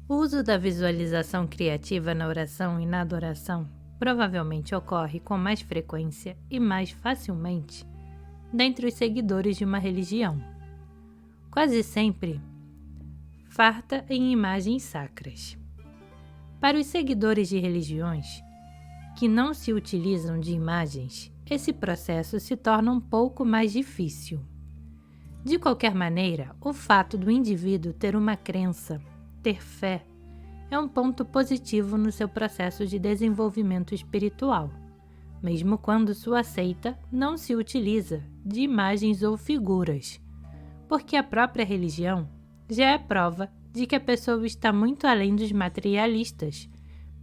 O uso da visualização criativa na oração e na adoração provavelmente ocorre com mais frequência e mais facilmente dentre os seguidores de uma religião, quase sempre farta em imagens sacras. Para os seguidores de religiões que não se utilizam de imagens, esse processo se torna um pouco mais difícil. De qualquer maneira, o fato do indivíduo ter uma crença, ter fé, é um ponto positivo no seu processo de desenvolvimento espiritual, mesmo quando sua seita não se utiliza de imagens ou figuras, porque a própria religião já é prova de que a pessoa está muito além dos materialistas,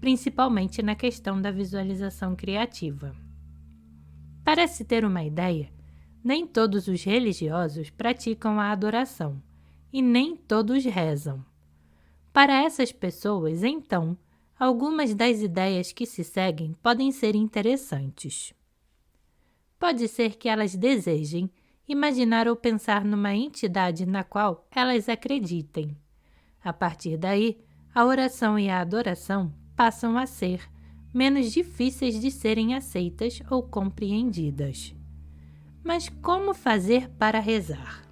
principalmente na questão da visualização criativa. Para se ter uma ideia, nem todos os religiosos praticam a adoração e nem todos rezam. Para essas pessoas, então, algumas das ideias que se seguem podem ser interessantes. Pode ser que elas desejem imaginar ou pensar numa entidade na qual elas acreditem. A partir daí, a oração e a adoração passam a ser menos difíceis de serem aceitas ou compreendidas. Mas como fazer para rezar?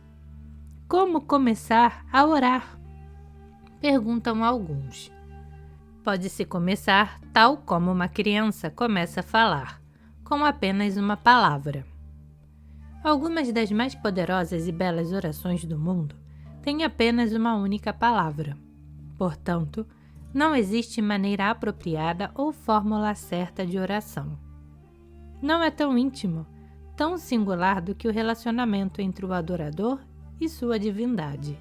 Como começar a orar? Perguntam alguns. Pode-se começar tal como uma criança começa a falar, com apenas uma palavra. Algumas das mais poderosas e belas orações do mundo têm apenas uma única palavra. Portanto, não existe maneira apropriada ou fórmula certa de oração. Não é tão íntimo, tão singular do que o relacionamento entre o adorador e sua divindade.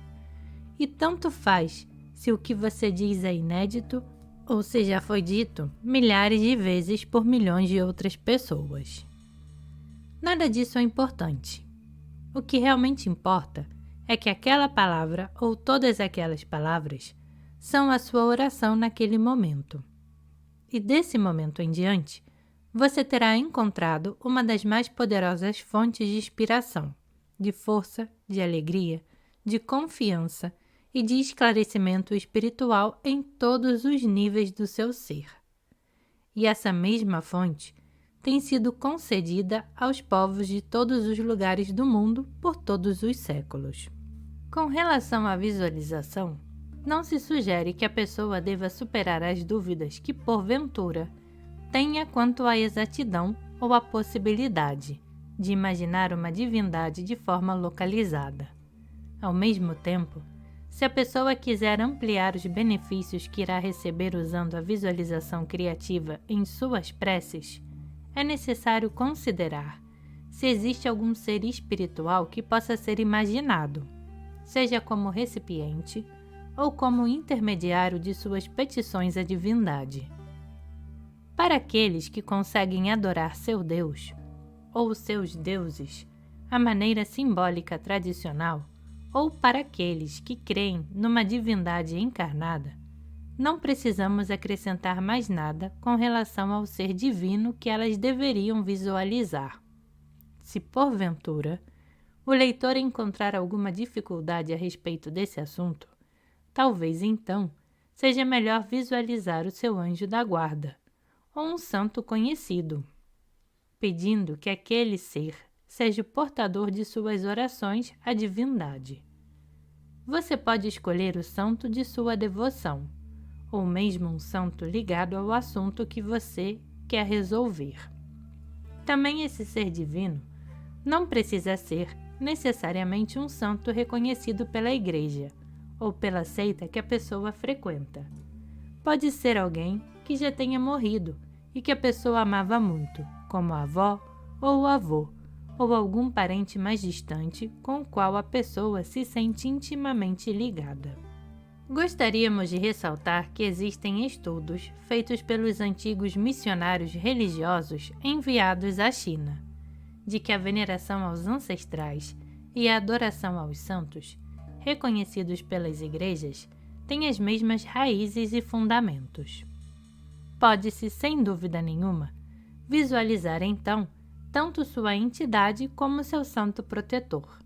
E tanto faz se o que você diz é inédito ou se já foi dito milhares de vezes por milhões de outras pessoas. Nada disso é importante. O que realmente importa é que aquela palavra ou todas aquelas palavras são a sua oração naquele momento. E desse momento em diante, você terá encontrado uma das mais poderosas fontes de inspiração, de força, de alegria, de confiança e de esclarecimento espiritual em todos os níveis do seu ser. E essa mesma fonte tem sido concedida aos povos de todos os lugares do mundo por todos os séculos. Com relação à visualização, não se sugere que a pessoa deva superar as dúvidas que, porventura, tenha quanto à exatidão ou à possibilidade de imaginar uma divindade de forma localizada. Ao mesmo tempo, se a pessoa quiser ampliar os benefícios que irá receber usando a visualização criativa em suas preces, é necessário considerar se existe algum ser espiritual que possa ser imaginado, seja como recipiente ou como intermediário de suas petições à divindade. Para aqueles que conseguem adorar seu Deus, ou seus deuses, à maneira simbólica tradicional, ou para aqueles que creem numa divindade encarnada, não precisamos acrescentar mais nada com relação ao ser divino que elas deveriam visualizar. Se, porventura, o leitor encontrar alguma dificuldade a respeito desse assunto, talvez então seja melhor visualizar o seu anjo da guarda, ou um santo conhecido, pedindo que aquele ser seja o portador de suas orações à divindade. Você pode escolher o santo de sua devoção, ou mesmo um santo ligado ao assunto que você quer resolver. Também esse ser divino não precisa ser necessariamente um santo reconhecido pela igreja ou pela seita que a pessoa frequenta. Pode ser alguém que já tenha morrido e que a pessoa amava muito, como a avó ou o avô, ou algum parente mais distante com o qual a pessoa se sente intimamente ligada. Gostaríamos de ressaltar que existem estudos feitos pelos antigos missionários religiosos enviados à China, de que a veneração aos ancestrais e a adoração aos santos, reconhecidos pelas igrejas, têm as mesmas raízes e fundamentos. Pode-se, sem dúvida nenhuma, visualizar então tanto sua entidade como seu santo protetor.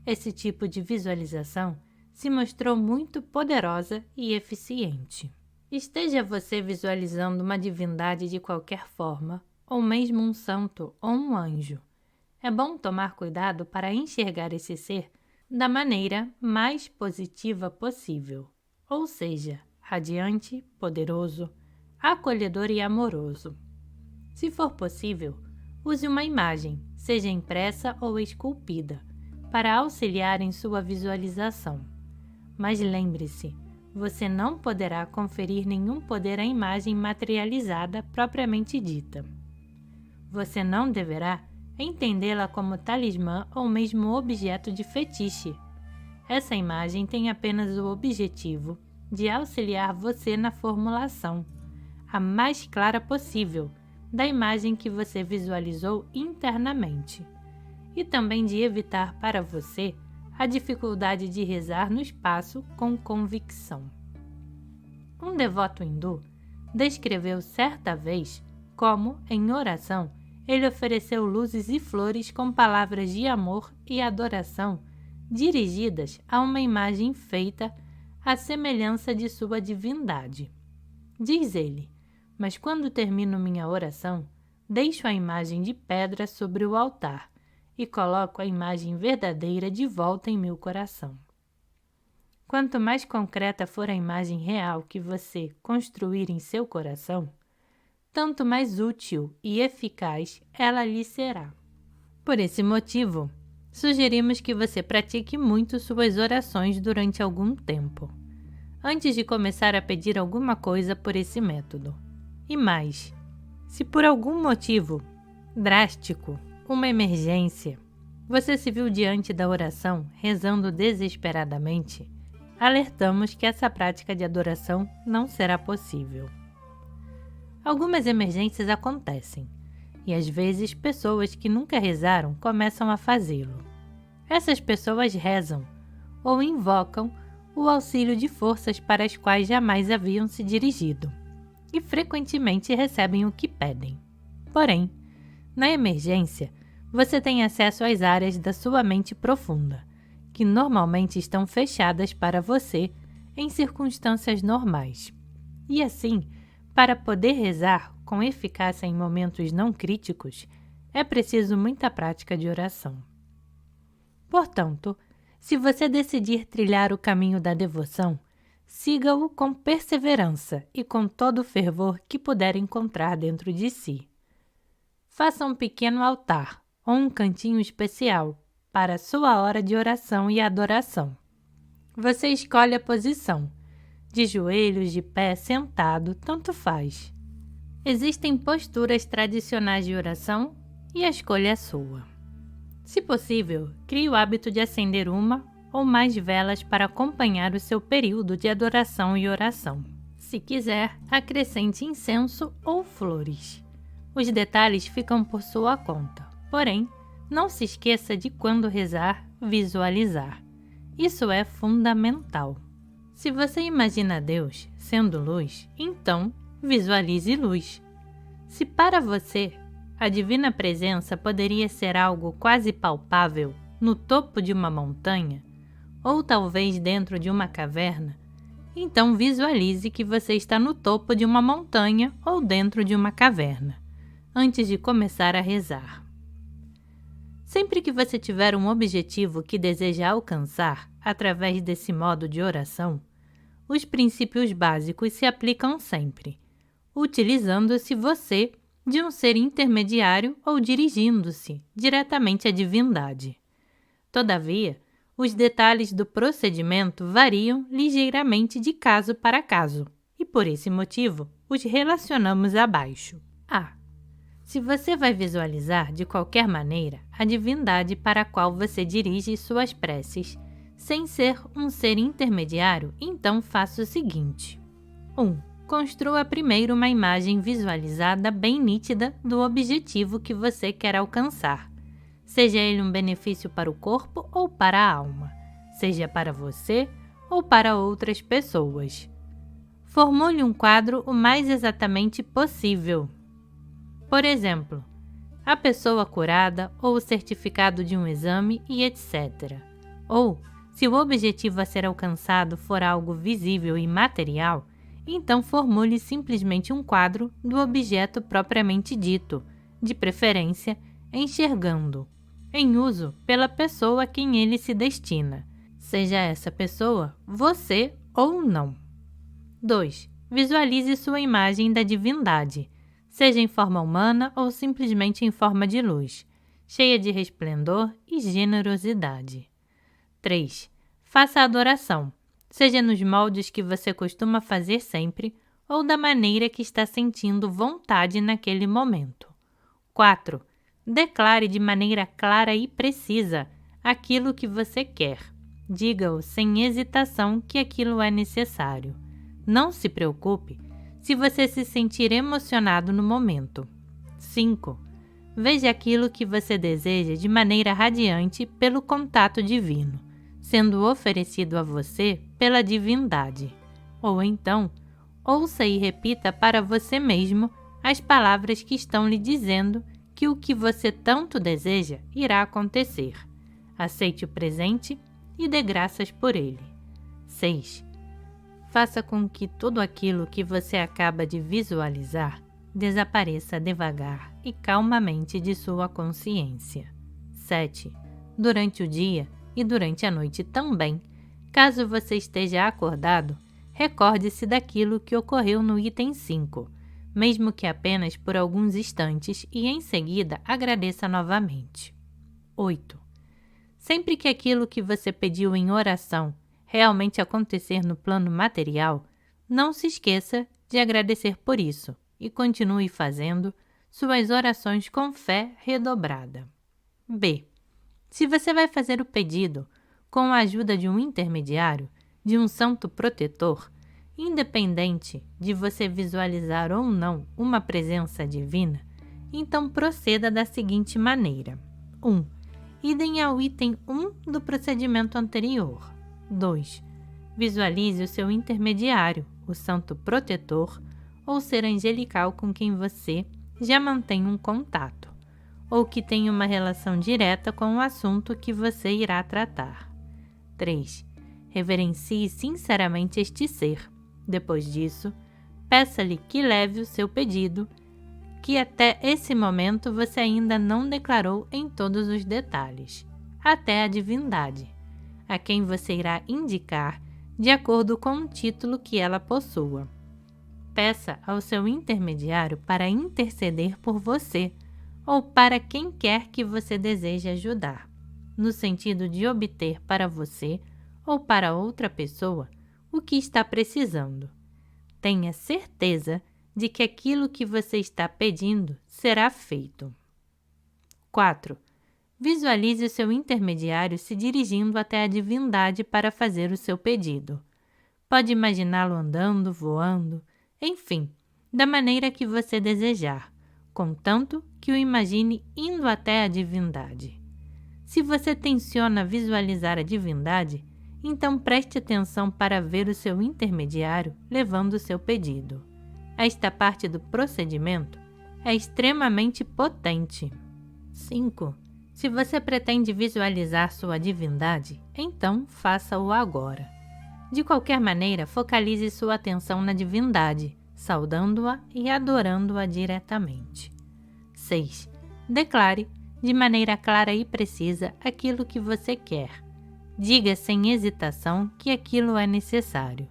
Esse tipo de visualização se mostrou muito poderosa e eficiente. Esteja você visualizando uma divindade de qualquer forma, ou mesmo um santo ou um anjo. É bom tomar cuidado para enxergar esse ser da maneira mais positiva possível, ou seja, radiante, poderoso, acolhedor e amoroso. Se for possível, use uma imagem, seja impressa ou esculpida, para auxiliar em sua visualização. Mas lembre-se, você não poderá conferir nenhum poder à imagem materializada propriamente dita. Você não deverá entendê-la como talismã ou mesmo objeto de fetiche. Essa imagem tem apenas o objetivo de auxiliar você na formulação, a mais clara possível, da imagem que você visualizou internamente, e também de evitar para você a dificuldade de rezar no espaço com convicção. Um devoto hindu descreveu certa vez como, em oração, ele ofereceu luzes e flores com palavras de amor e adoração dirigidas a uma imagem feita à semelhança de sua divindade. Diz ele: mas quando termino minha oração, deixo a imagem de pedra sobre o altar e coloco a imagem verdadeira de volta em meu coração. Quanto mais concreta for a imagem real que você construir em seu coração, tanto mais útil e eficaz ela lhe será. Por esse motivo, sugerimos que você pratique muito suas orações durante algum tempo, antes de começar a pedir alguma coisa por esse método. E mais, se por algum motivo drástico, uma emergência, você se viu diante da oração rezando desesperadamente, alertamos que essa prática de adoração não será possível. Algumas emergências acontecem, e às vezes pessoas que nunca rezaram começam a fazê-lo. Essas pessoas rezam ou invocam o auxílio de forças para as quais jamais haviam se dirigido, e frequentemente recebem o que pedem. Porém, na emergência, você tem acesso às áreas da sua mente profunda, que normalmente estão fechadas para você em circunstâncias normais. E assim, para poder rezar com eficácia em momentos não críticos, é preciso muita prática de oração. Portanto, se você decidir trilhar o caminho da devoção, siga-o com perseverança e com todo o fervor que puder encontrar dentro de si. Faça um pequeno altar ou um cantinho especial para a sua hora de oração e adoração. Você escolhe a posição, de joelhos, de pé, sentado, tanto faz. Existem posturas tradicionais de oração e a escolha é sua. Se possível, crie o hábito de acender uma ou mais velas para acompanhar o seu período de adoração e oração. Se quiser, acrescente incenso ou flores. Os detalhes ficam por sua conta, porém, não se esqueça de quando rezar, visualizar. Isso é fundamental. Se você imagina Deus sendo luz, então visualize luz. Se para você a divina presença poderia ser algo quase palpável no topo de uma montanha, ou talvez dentro de uma caverna, então visualize que você está no topo de uma montanha ou dentro de uma caverna, antes de começar a rezar. Sempre que você tiver um objetivo que deseja alcançar através desse modo de oração, os princípios básicos se aplicam sempre, utilizando-se você de um ser intermediário ou dirigindo-se diretamente à divindade. Todavia, os detalhes do procedimento variam ligeiramente de caso para caso, e por esse motivo os relacionamos abaixo. A. Se você vai visualizar de qualquer maneira a divindade para a qual você dirige suas preces, sem ser um ser intermediário, então faça o seguinte. 1. Construa primeiro uma imagem visualizada bem nítida do objetivo que você quer alcançar, seja ele um benefício para o corpo ou para a alma, seja para você ou para outras pessoas. Formule um quadro o mais exatamente possível. Por exemplo, a pessoa curada ou o certificado de um exame e etc. Ou, Se o objetivo a ser alcançado for algo visível e material, então formule simplesmente um quadro do objeto propriamente dito, de preferência enxergando, em uso pela pessoa a quem ele se destina, seja essa pessoa você ou não. 2. Visualize sua imagem da divindade, seja em forma humana ou simplesmente em forma de luz, cheia de resplendor e generosidade. 3. Faça a adoração, seja nos moldes que você costuma fazer sempre ou da maneira que está sentindo vontade naquele momento. 4. Declare de maneira clara e precisa aquilo que você quer. Diga-o sem hesitação que aquilo é necessário. Não se preocupe se você se sentir emocionado no momento. 5. Veja aquilo que você deseja de maneira radiante pelo contato divino, sendo oferecido a você pela divindade. Ou então, ouça e repita para você mesmo as palavras que estão lhe dizendo que o que você tanto deseja irá acontecer. Aceite o presente e dê graças por ele. 6. Faça com que tudo aquilo que você acaba de visualizar desapareça devagar e calmamente de sua consciência. 7. Durante o dia e durante a noite também, caso você esteja acordado, recorde-se daquilo que ocorreu no item 5, mesmo que apenas por alguns instantes, e em seguida agradeça novamente. 8. Sempre que aquilo que você pediu em oração realmente acontecer no plano material, não se esqueça de agradecer por isso e continue fazendo suas orações com fé redobrada. B. Se você vai fazer o pedido com a ajuda de um intermediário, de um santo protetor, independente de você visualizar ou não uma presença divina, então proceda da seguinte maneira. 1. Idem ao item 1 do procedimento anterior. 2. Visualize o seu intermediário, o santo protetor ou ser angelical com quem você já mantém um contato, ou que tem uma relação direta com o assunto que você irá tratar. 3. Reverencie sinceramente este ser. Depois disso, peça-lhe que leve o seu pedido, que até esse momento você ainda não declarou em todos os detalhes, até a divindade, a quem você irá indicar de acordo com o título que ela possua. Peça ao seu intermediário para interceder por você ou para quem quer que você deseje ajudar, no sentido de obter para você ou para outra pessoa o que está precisando. Tenha certeza de que aquilo que você está pedindo será feito. 4. Visualize o seu intermediário se dirigindo até a divindade para fazer o seu pedido. Pode imaginá-lo andando, voando, enfim, da maneira que você desejar, contanto que o imagine indo até a divindade. Se você tenciona visualizar a divindade, então preste atenção para ver o seu intermediário levando o seu pedido. Esta parte do procedimento é extremamente potente. 5. Se você pretende visualizar sua divindade, então faça-o agora. De qualquer maneira, focalize sua atenção na divindade, saudando-a e adorando-a diretamente. 6. Declare, de maneira clara e precisa, aquilo que você quer. Diga sem hesitação que aquilo é necessário.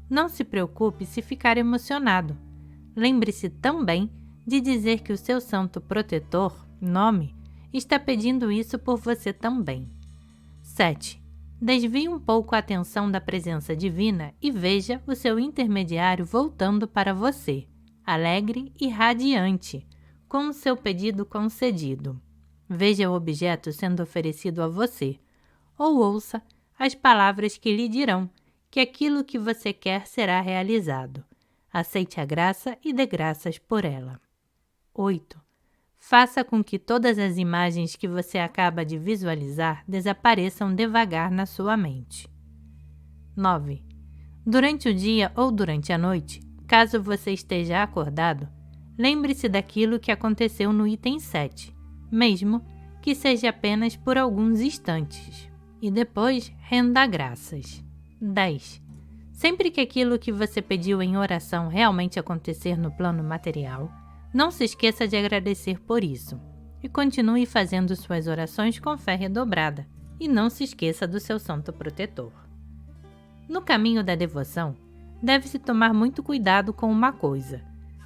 Não se preocupe se ficar emocionado. Lembre-se também de dizer que o seu santo protetor, nome, está pedindo isso por você também. 7. Desvie um pouco a atenção da presença divina e veja o seu intermediário voltando para você, alegre e radiante, com o seu pedido concedido. Veja o objeto sendo oferecido a você, ou ouça as palavras que lhe dirão que aquilo que você quer será realizado. Aceite a graça e dê graças por ela. 8. Faça com que todas as imagens que você acaba de visualizar desapareçam devagar na sua mente. 9. Durante o dia ou durante a noite, caso você esteja acordado, lembre-se daquilo que aconteceu no item 7, mesmo que seja apenas por alguns instantes. E depois, renda graças. 10. Sempre que aquilo que você pediu em oração realmente acontecer no plano material, não se esqueça de agradecer por isso. E continue fazendo suas orações com fé redobrada. E não se esqueça do seu santo protetor. No caminho da devoção, deve-se tomar muito cuidado com uma coisa.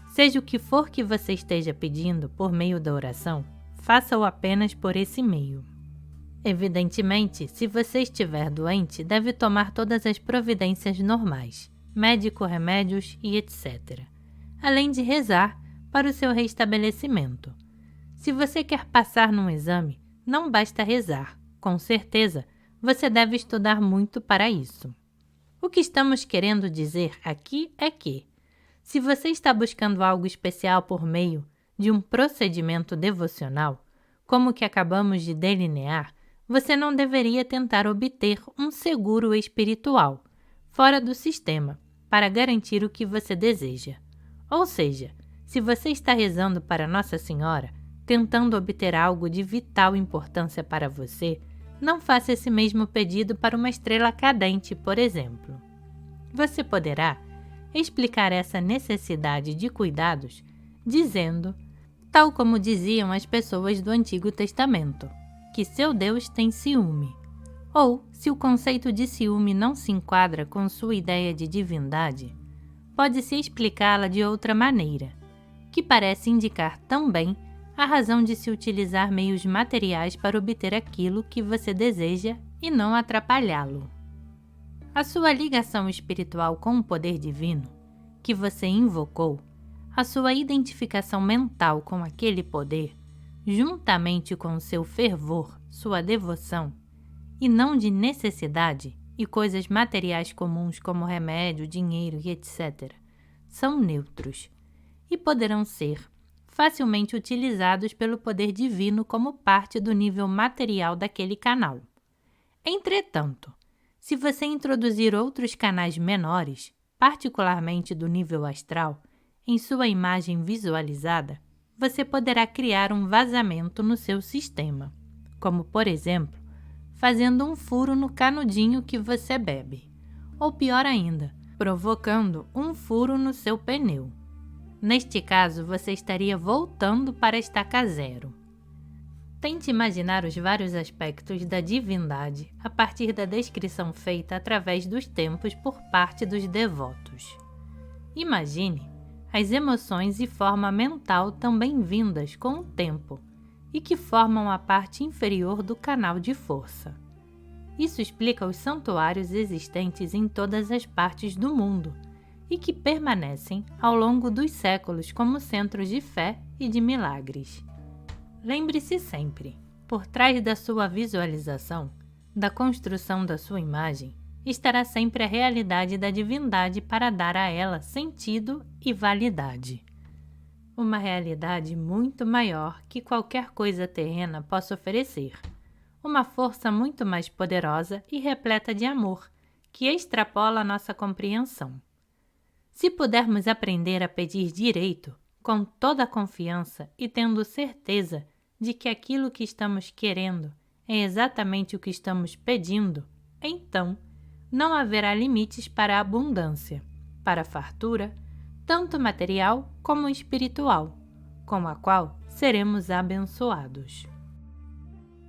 Seja o que for que você esteja pedindo por meio da oração, faça-o apenas por esse meio. Evidentemente, se você estiver doente, deve tomar todas as providências normais, médico, remédios e etc., além de rezar para o seu restabelecimento. Se você quer passar num exame, não basta rezar, com certeza você deve estudar muito para isso. O que estamos querendo dizer aqui é que, se você está buscando algo especial por meio de um procedimento devocional, como o que acabamos de delinear, você não deveria tentar obter um seguro espiritual, fora do sistema, para garantir o que você deseja. Ou seja, se você está rezando para Nossa Senhora, tentando obter algo de vital importância para você, não faça esse mesmo pedido para uma estrela cadente, por exemplo. Você poderá explicar essa necessidade de cuidados dizendo, tal como diziam as pessoas do Antigo Testamento, que seu Deus tem ciúme. Ou, se o conceito de ciúme não se enquadra com sua ideia de divindade, pode-se explicá-la de outra maneira, que parece indicar também a razão de se utilizar meios materiais para obter aquilo que você deseja e não atrapalhá-lo. A sua ligação espiritual com o poder divino, que você invocou, a sua identificação mental com aquele poder, juntamente com seu fervor, sua devoção, e não de necessidade e coisas materiais comuns como remédio, dinheiro e etc., são neutros e poderão ser facilmente utilizados pelo poder divino como parte do nível material daquele canal. Entretanto, se você introduzir outros canais menores, particularmente do nível astral, em sua imagem visualizada, você poderá criar um vazamento no seu sistema, como, por exemplo, fazendo um furo no canudinho que você bebe, ou pior ainda, provocando um furo no seu pneu. Neste caso, você estaria voltando para a estaca zero. Tente imaginar os vários aspectos da divindade a partir da descrição feita através dos tempos por parte dos devotos. Imagine as emoções e forma mental também vindas com o tempo e que formam a parte inferior do canal de força. Isso explica os santuários existentes em todas as partes do mundo e que permanecem ao longo dos séculos como centros de fé e de milagres. Lembre-se sempre, por trás da sua visualização, da construção da sua imagem, estará sempre a realidade da divindade para dar a ela sentido e validade. Uma realidade muito maior que qualquer coisa terrena possa oferecer. Uma força muito mais poderosa e repleta de amor, que extrapola a nossa compreensão. Se pudermos aprender a pedir direito, com toda a confiança e tendo certeza de que aquilo que estamos querendo é exatamente o que estamos pedindo, então não haverá limites para a abundância, para a fartura, tanto material como espiritual, com a qual seremos abençoados.